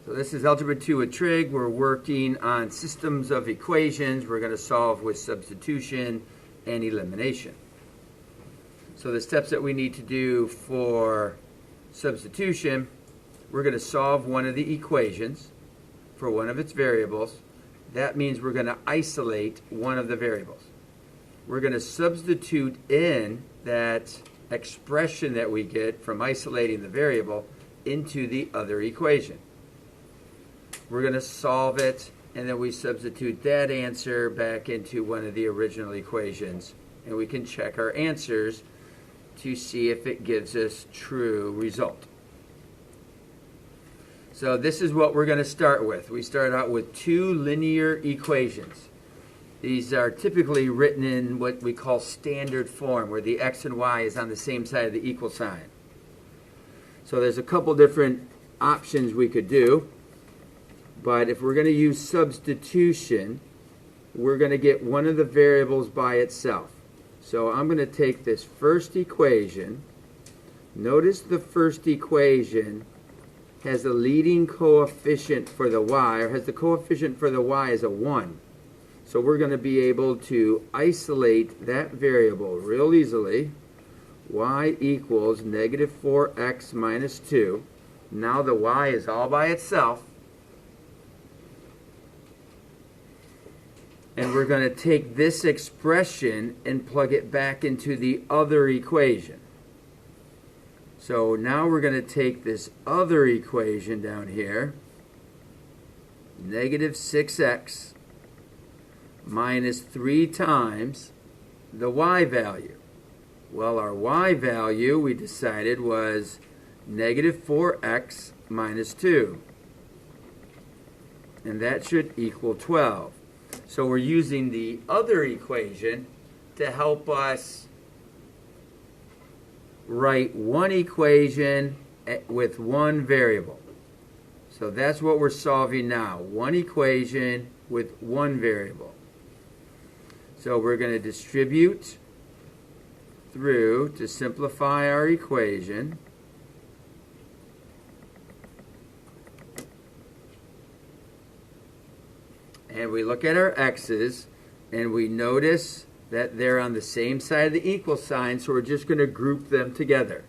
So this is Algebra 2 with trig. We're working on systems of equations. We're going to solve with substitution and elimination. So the steps that we need to do for substitution, we're going to solve one of the equations for one of its variables. That means we're going to isolate one of the variables. We're going to substitute in that expression that we get from isolating the variable into the other equation. We're going to solve it, and then we substitute that answer back into one of the original equations, and we can check our answers to see if it gives us true result. So this is what we're going to start with. We start out with two linear equations. These are typically written in what we call standard form, where the x and y is on the same side of the equal sign. So there's a couple different options we could do. But if we're going to use substitution, we're going to get one of the variables by itself. So I'm going to take this first equation. Notice the first equation has a leading coefficient for the y, or has the coefficient for the y as a 1. So we're going to be able to isolate that variable real easily. Y equals negative 4x minus 2. Now the y is all by itself. And we're going to take this expression and plug it back into the other equation. So now we're going to take this other equation down here, negative 6x minus 3 times the y value. Well, our y value, we decided, was negative 4x minus 2. And that should equal 12. So we're using the other equation to help us write one equation with one variable. So that's what we're solving now. One equation with one variable. So we're going to distribute through to simplify our equation. And we look at our x's, and we notice that they're on the same side of the equal sign, so we're just going to group them together.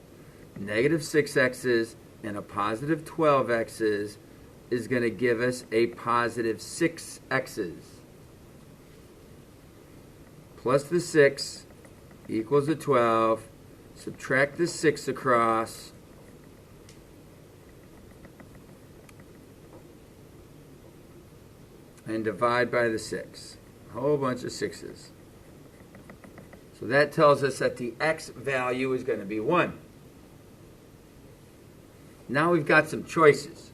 Negative 6x's and a positive 12x's is going to give us a positive 6x's. Plus the 6 equals the 12. Subtract the 6 across. And divide by the 6. A whole bunch of 6's. So that tells us that the x value is going to be 1. Now we've got some choices.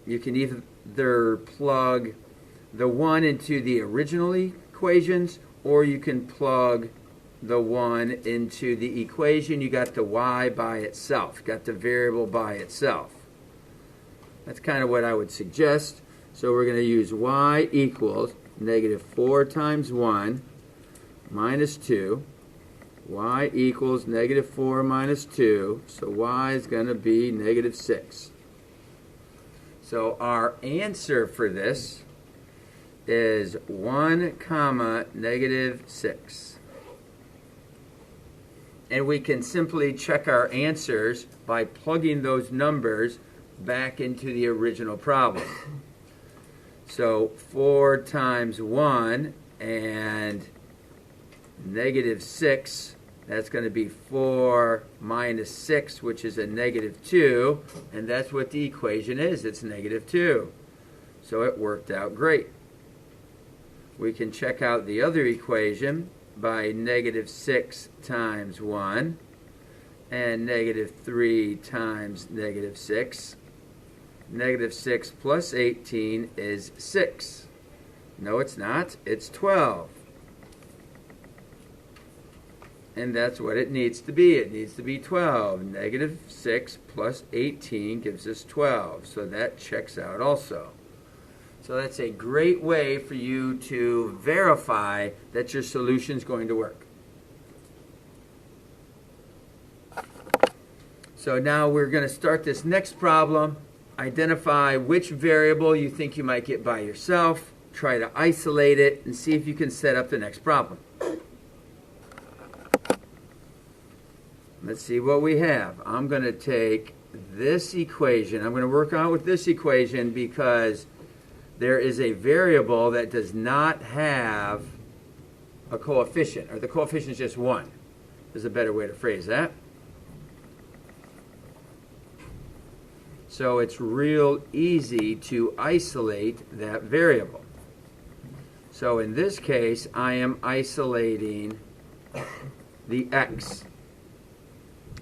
You can either plug the 1 into the original equations, or you can plug the 1 into the equation. You got the y by itself. You got the variable by itself. That's kind of what I would suggest. So we're going to use y equals negative 4 times 1 minus 2. Y equals negative 4 minus 2. So y is going to be negative 6. So our answer for this is 1 comma negative 6. And we can simply check our answers by plugging those numbers back into the original problem. So 4 times 1 and negative 6, that's going to be 4 minus 6, which is a negative 2, and that's what the equation is. It's negative 2. So it worked out great. We can check out the other equation by negative 6 times 1 and negative 3 times negative 6. Negative 6 plus 18 is 6. No, it's not. It's 12. And that's what it needs to be. It needs to be 12. Negative 6 plus 18 gives us 12. So that checks out also. So that's a great way for you to verify that your solution is going to work. So now we're going to start this next problem. Identify which variable you think you might get by yourself. Try to isolate it and see if you can set up the next problem. Let's see what we have. I'm going to take this equation. I'm going to work on with this equation because there is a variable that does not have a coefficient, or the coefficient is just 1. Is a better way to phrase that. So it's real easy to isolate that variable. So in this case, I am isolating the x.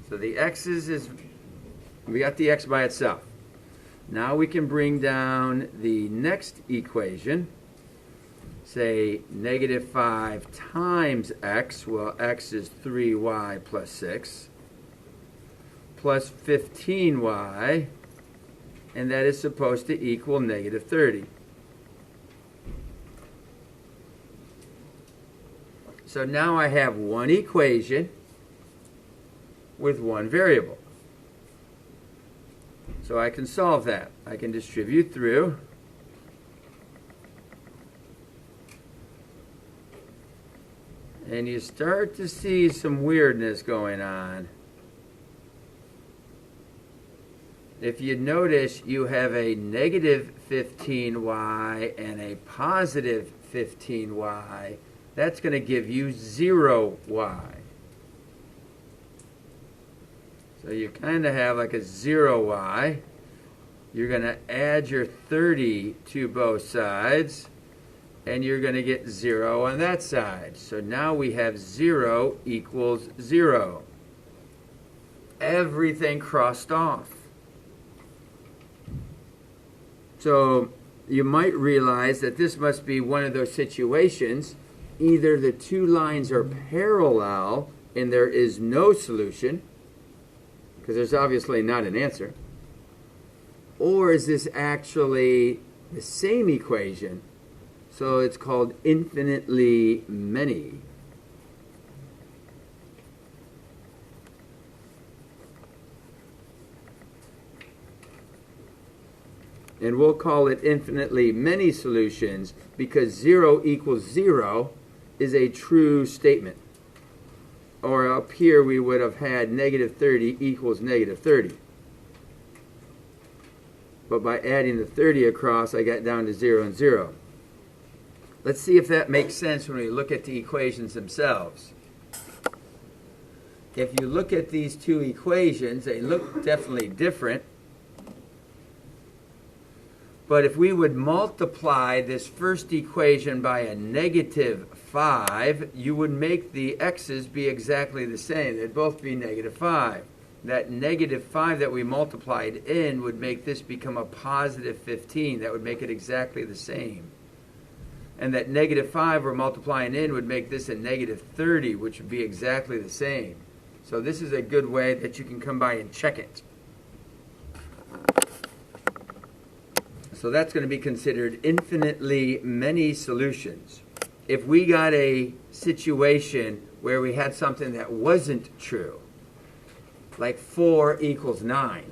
So the x is we got the x by itself. Now we can bring down the next equation. Say negative 5 times x. Well, x is 3y plus 6 plus 15y. And that is supposed to equal negative 30. So now I have one equation with one variable. So I can solve that. I can distribute through. And you start to see some weirdness going on. If you notice, you have a negative 15y and a positive 15y. That's going to give you 0y. So you kind of have like a 0y. You're going to add your 30 to both sides, and you're going to get 0 on that side. So now we have 0 equals 0. Everything crossed off. So you might realize that this must be one of those situations. Either the two lines are parallel and there is no solution, because there's obviously not an answer, or is this actually the same equation? So it's called infinitely many. And we'll call it infinitely many solutions because 0 equals 0 is a true statement. Or up here we would have had negative 30 equals negative 30. But by adding the 30 across, I got down to 0 and 0. Let's see if that makes sense when we look at the equations themselves. If you look at these two equations, they look definitely different. But if we would multiply this first equation by a negative 5, you would make the x's be exactly the same. They'd both be negative 5. That negative 5 that we multiplied in would make this become a positive 15. That would make it exactly the same. And that negative 5 we're multiplying in would make this a negative 30, which would be exactly the same. So this is a good way that you can come by and check it. So that's going to be considered infinitely many solutions. If we got a situation where we had something that wasn't true, like 4 equals 9,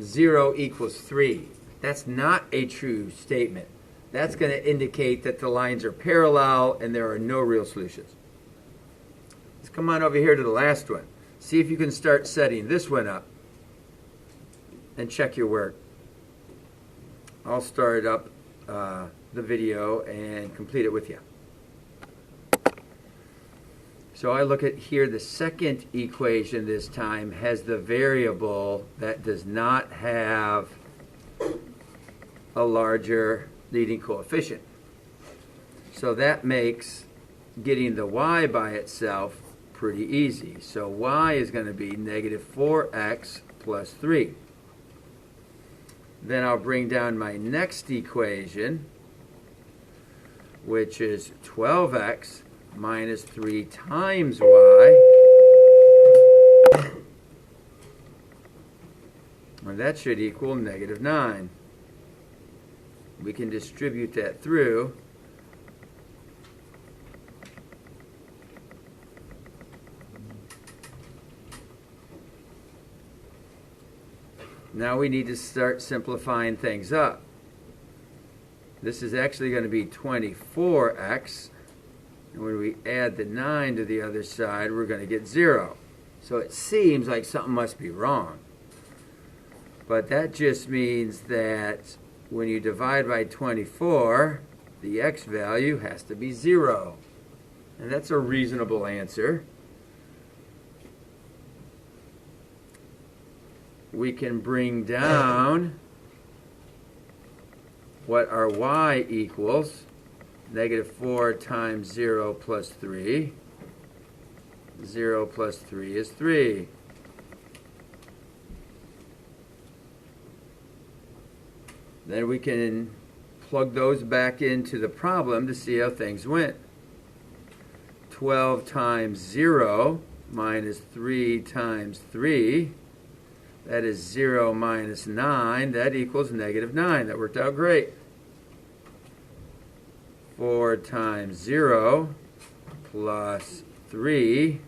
0 equals 3, that's not a true statement. That's going to indicate that the lines are parallel and there are no real solutions. Let's come on over here to the last one. See if you can start setting this one up and check your work. I'll start up the video and complete it with you. So I look at here, the second equation this time has the variable that does not have a larger leading coefficient. So that makes getting the y by itself pretty easy. So y is going to be negative 4x plus 3. Then I'll bring down my next equation, which is 12x minus 3 times y. And that should equal negative 9. We can distribute that through. Now we need to start simplifying things up. This is actually going to be 24x. And when we add the 9 to the other side, we're going to get 0. So it seems like something must be wrong. But that just means that when you divide by 24, the x value has to be 0. And that's a reasonable answer. We can bring down what our y equals. Negative 4 times 0 plus 3. 0 plus 3 is 3. Then we can plug those back into the problem to see how things went. 12 times 0 minus 3 times 3. That is 0 minus 9. That equals negative 9. That worked out great. 4 times 0 plus 3.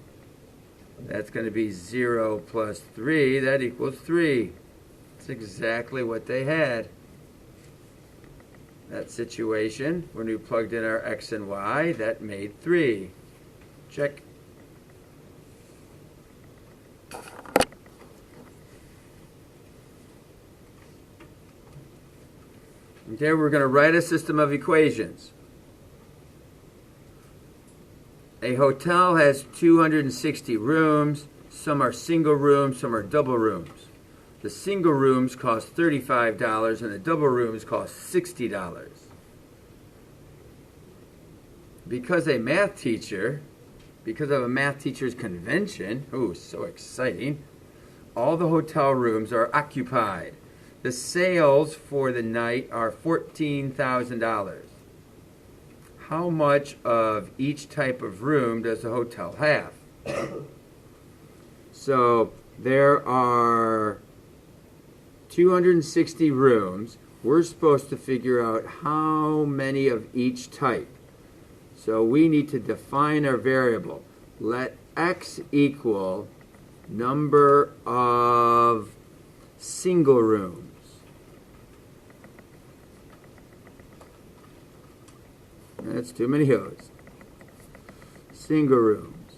That's going to be 0 plus 3. That equals 3. That's exactly what they had. That situation, when we plugged in our x and y, that made 3. Check. Okay, we're going to write a system of equations. A hotel has 260 rooms. Some are single rooms, some are double rooms. The single rooms cost $35 and the double rooms cost $60. Because of a math teacher's convention, ooh, so exciting, all the hotel rooms are occupied. The sales for the night are $14,000. How much of each type of room does the hotel have? So there are 260 rooms. We're supposed to figure out how many of each type. So we need to define our variable. Let x equal number of single rooms. That's too many O's. Single rooms.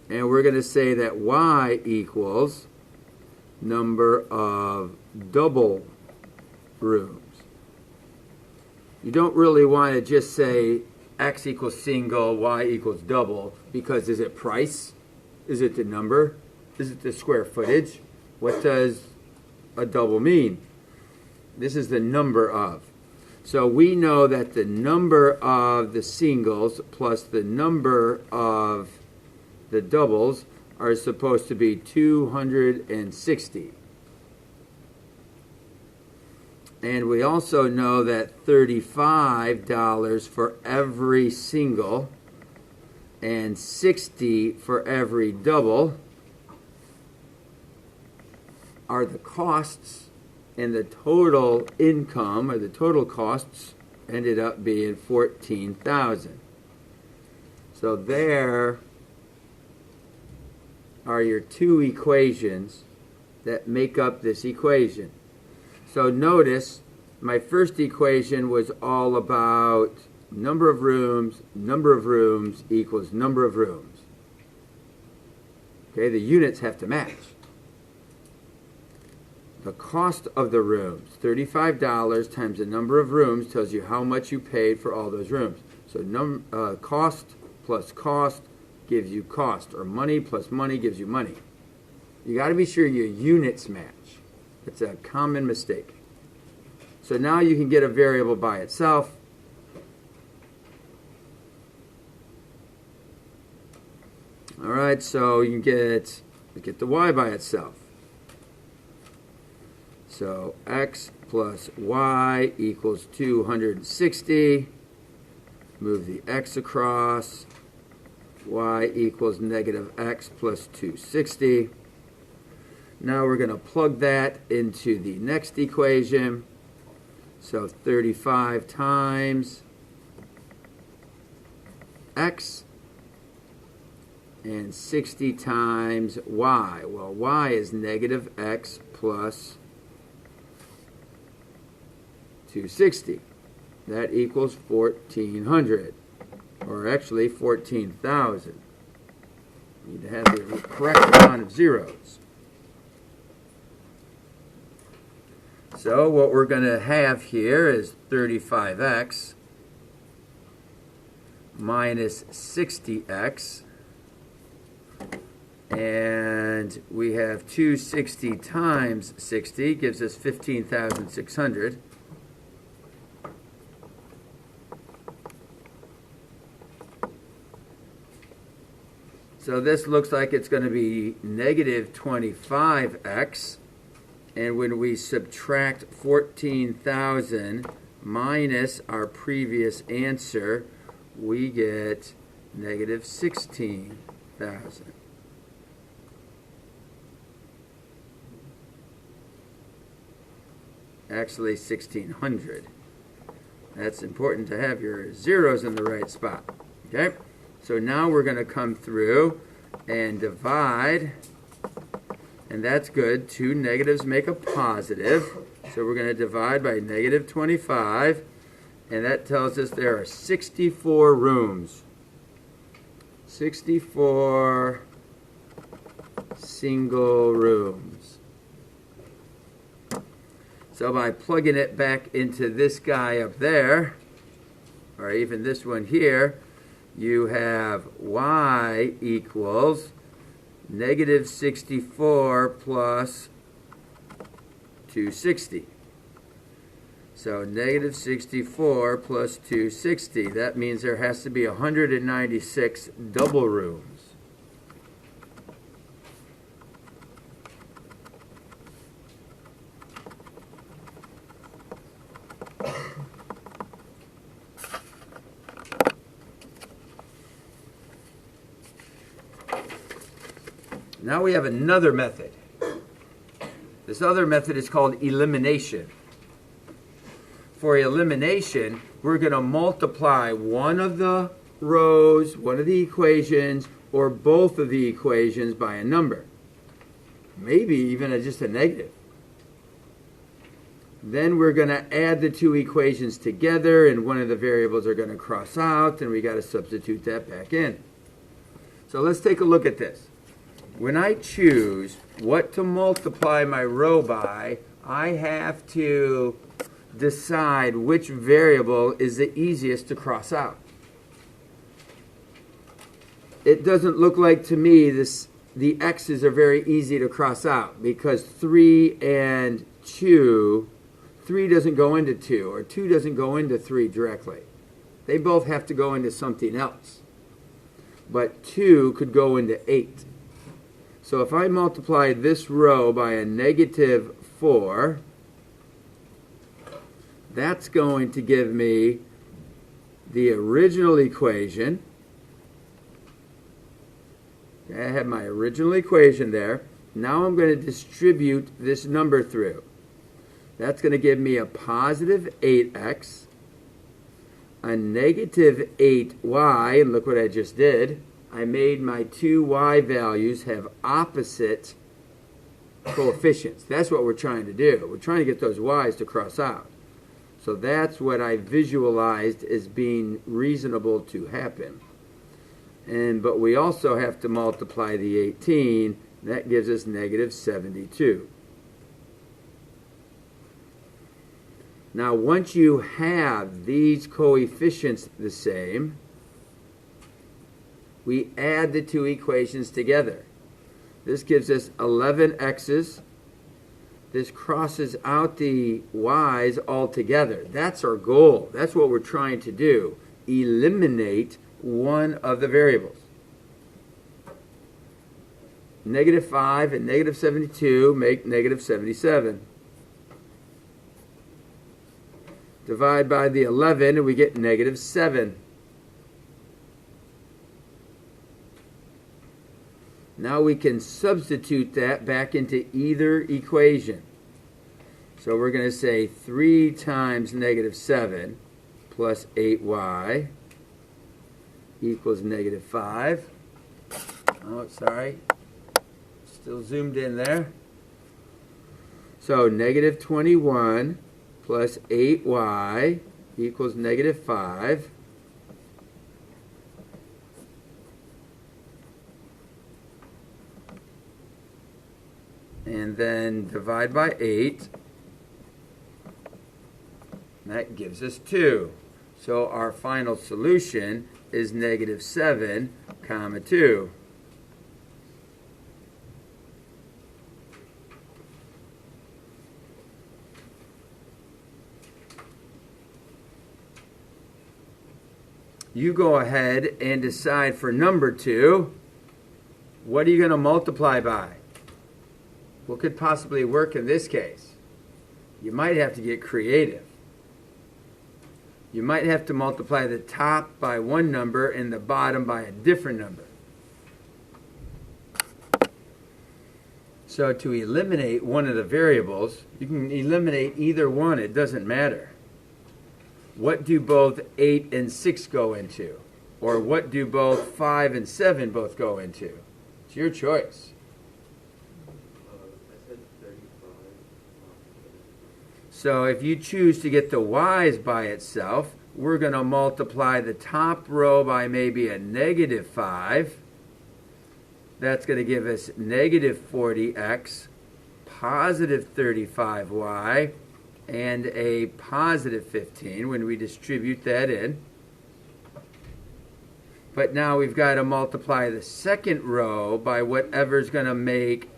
And we're going to say that y equals number of double rooms. You don't really want to just say x equals single, y equals double, because is it price? Is it the number? Is it the square footage? What does a double mean? This is the number of. So we know that the number of the singles plus the number of the doubles are supposed to be 260. And we also know that $35 for every single and $60 for every double are the costs, and the total income, or the total costs, ended up being $14,000. So there are your two equations that make up this equation. So notice, my first equation was all about number of rooms equals number of rooms. Okay, the units have to match. The cost of the rooms, $35 times the number of rooms, tells you how much you paid for all those rooms. So cost plus cost gives you cost, or money plus money gives you money. You got to be sure your units match. It's a common mistake. So now you can get a variable by itself. All right, so you can get the y by itself. So x plus y equals 260. Move the x across. Y equals negative x plus 260. Now we're going to plug that into the next equation. So 35 times x and 60 times y. Well, y is negative x plus 260. That equals 1,400, or actually 14,000. Need to have the correct amount of zeros. So what we're going to have here is 35x minus 60x, and we have 260 times 60 gives us 15,600. So this looks like it's going to be negative 25x, and when we subtract 14,000 minus our previous answer, we get negative 16,000. Actually 1,600. That's important to have your zeros in the right spot. Okay? So now we're going to come through and divide, and that's good. Two negatives make a positive. So we're going to divide by negative 25, and that tells us there are 64 rooms. 64 single rooms. So by plugging it back into this guy up there, or even this one here, you have y equals negative 64 plus 260. So negative 64 plus 260. That means there has to be 196 double rooms. Now we have another method. This other method is called elimination. For elimination, we're going to multiply one of the rows, one of the equations, or both of the equations by a number. Maybe even just a negative. Then we're going to add the two equations together, and one of the variables are going to cross out, and we got to substitute that back in. So let's take a look at this. When I choose what to multiply my row by, I have to decide which variable is the easiest to cross out. It doesn't look like to me the x's are very easy to cross out, because 3 and 2, 3 doesn't go into 2, or 2 doesn't go into 3 directly. They both have to go into something else. But 2 could go into 8. So if I multiply this row by a negative 4, that's going to give me the original equation. Okay, I have my original equation there. Now I'm going to distribute this number through. That's going to give me a positive 8x, a negative 8y, and look what I just did. I made my two y values have opposite coefficients. That's what we're trying to do. We're trying to get those y's to cross out. So that's what I visualized as being reasonable to happen. But we also have to multiply the 18. That gives us negative 72. Now, once you have these coefficients the same, we add the two equations together. This gives us 11x's. This crosses out the y's altogether. That's our goal. That's what we're trying to do. Eliminate one of the variables. Negative 5 and negative 72 make negative 77. Divide by the 11 and we get negative 7. Now we can substitute that back into either equation. So we're going to say 3 times negative 7 plus 8y equals negative 5. Oh, sorry. Still zoomed in there. So negative 21 plus 8y equals negative 5. And then divide by 8. That gives us 2. So our final solution is negative 7, comma 2. You go ahead and decide for number 2, what are you going to multiply by? What could possibly work in this case? You might have to get creative. You might have to multiply the top by one number and the bottom by a different number. So to eliminate one of the variables, you can eliminate either one, it doesn't matter. What do both 8 and 6 go into? Or what do both 5 and 7 both go into? It's your choice. I said 35. So if you choose to get the y's by itself, we're going to multiply the top row by maybe a negative 5. That's going to give us negative 40x, positive 35y, and a positive 15 when we distribute that in. But now we've got to multiply the second row by whatever's going to make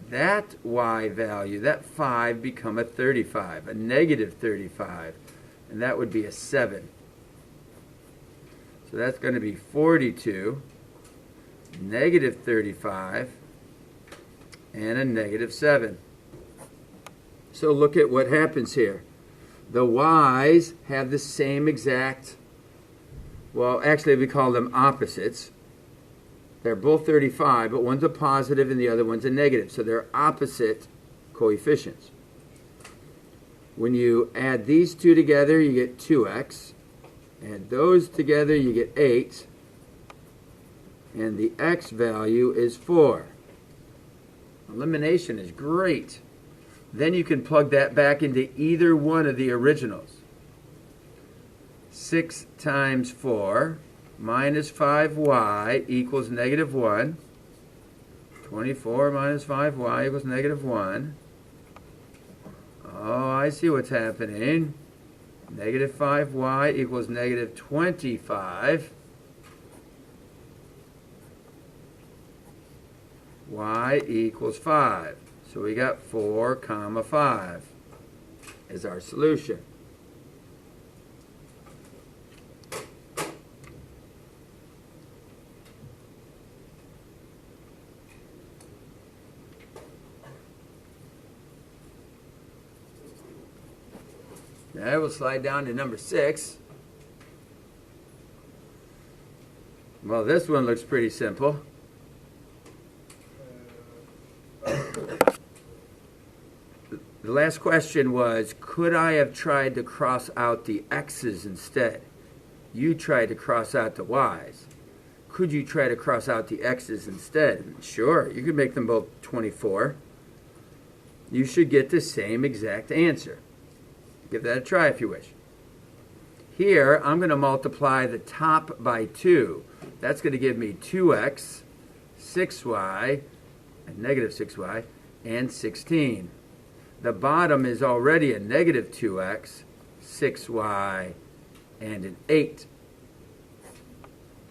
that y value, that 5, become a 35, a negative 35. And that would be a 7. So that's going to be 42, negative 35, and a negative 7. So look at what happens here. The y's have the same exact, well, actually we call them opposites. They're both 35, but one's a positive and the other one's a negative. So they're opposite coefficients. When you add these two together, you get 2x. Add those together, you get 8. And the x value is 4. Elimination is great. Then you can plug that back into either one of the originals. 6 times 4 minus 5y equals negative 1. 24 minus 5y equals negative 1. Oh, I see what's happening. Negative 5y equals negative 25. Y equals 5. So we got 4 comma 5 is our solution. Now we'll slide down to number 6. Well, this one looks pretty simple. The last question was, could I have tried to cross out the x's instead? You tried to cross out the y's. Could you try to cross out the x's instead? Sure, you could make them both 24. You should get the same exact answer. Give that a try if you wish. Here, I'm going to multiply the top by 2. That's going to give me 2x, 6y, and negative 6y, and 16. The bottom is already a negative 2x, 6y, and an 8.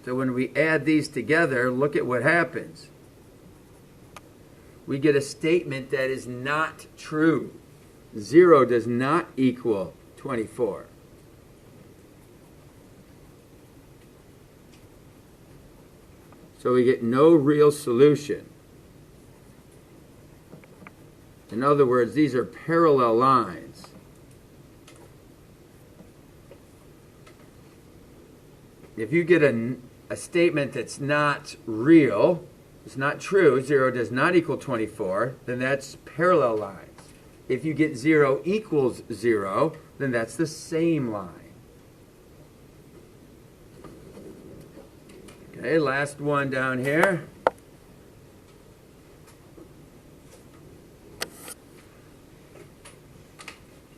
So when we add these together, look at what happens. We get a statement that is not true. 0 does not equal 24. So we get no real solution. In other words, these are parallel lines. If you get a statement that's not real, it's not true, 0 does not equal 24, then that's parallel lines. If you get 0 equals 0, then that's the same line. Okay, last one down here.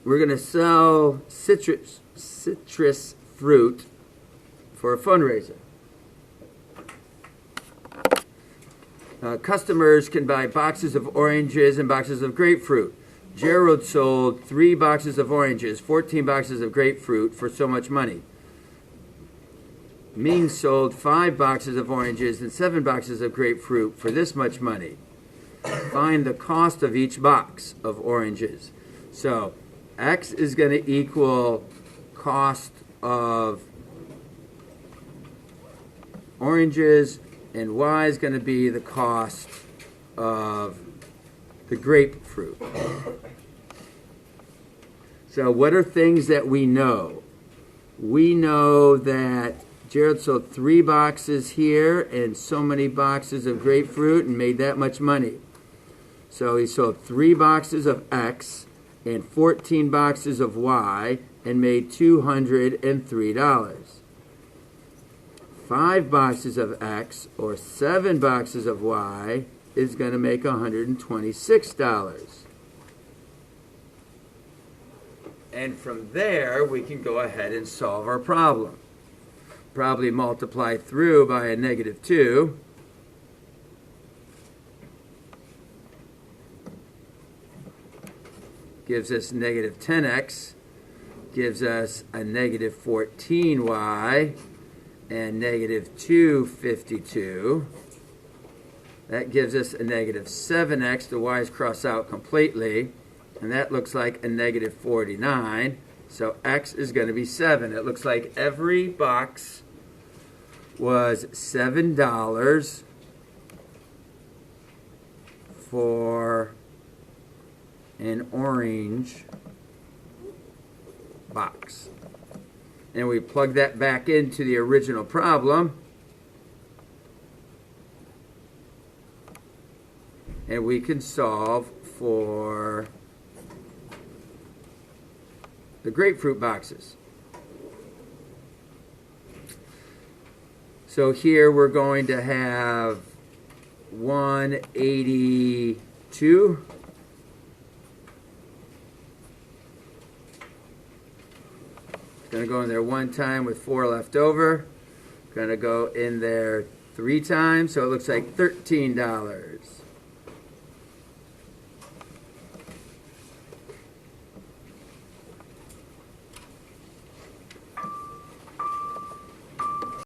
we're going to sell citrus fruit for a fundraiser. Customers can buy boxes of oranges and boxes of grapefruit. Gerald sold 3 boxes of oranges, 14 boxes of grapefruit for so much money. Ming sold 5 boxes of oranges and 7 boxes of grapefruit for this much money. Find the cost of each box of oranges. So X is going to equal cost of oranges, and Y is going to be the cost of the grapefruit. So what are things that we know? We know that Gerald sold 3 boxes here and so many boxes of grapefruit and made that much money. So he sold 3 boxes of X and 14 boxes of Y and made $203. 5 boxes of X or 7 boxes of Y is going to make $126. And from there, we can go ahead and solve our problem. Probably multiply through by a -2. Gives us -10x, gives us a -14y, and -252. That gives us a -7x. The y's cross out completely, and that looks like a -49. So x is going to be 7. It looks like every box was $7 for an orange box. And we plug that back into the original problem. And we can solve for the grapefruit boxes. So here we're going to have 182. Going to go in there 1 time with 4 left over. Going to go in there 3 times, so it looks like $13.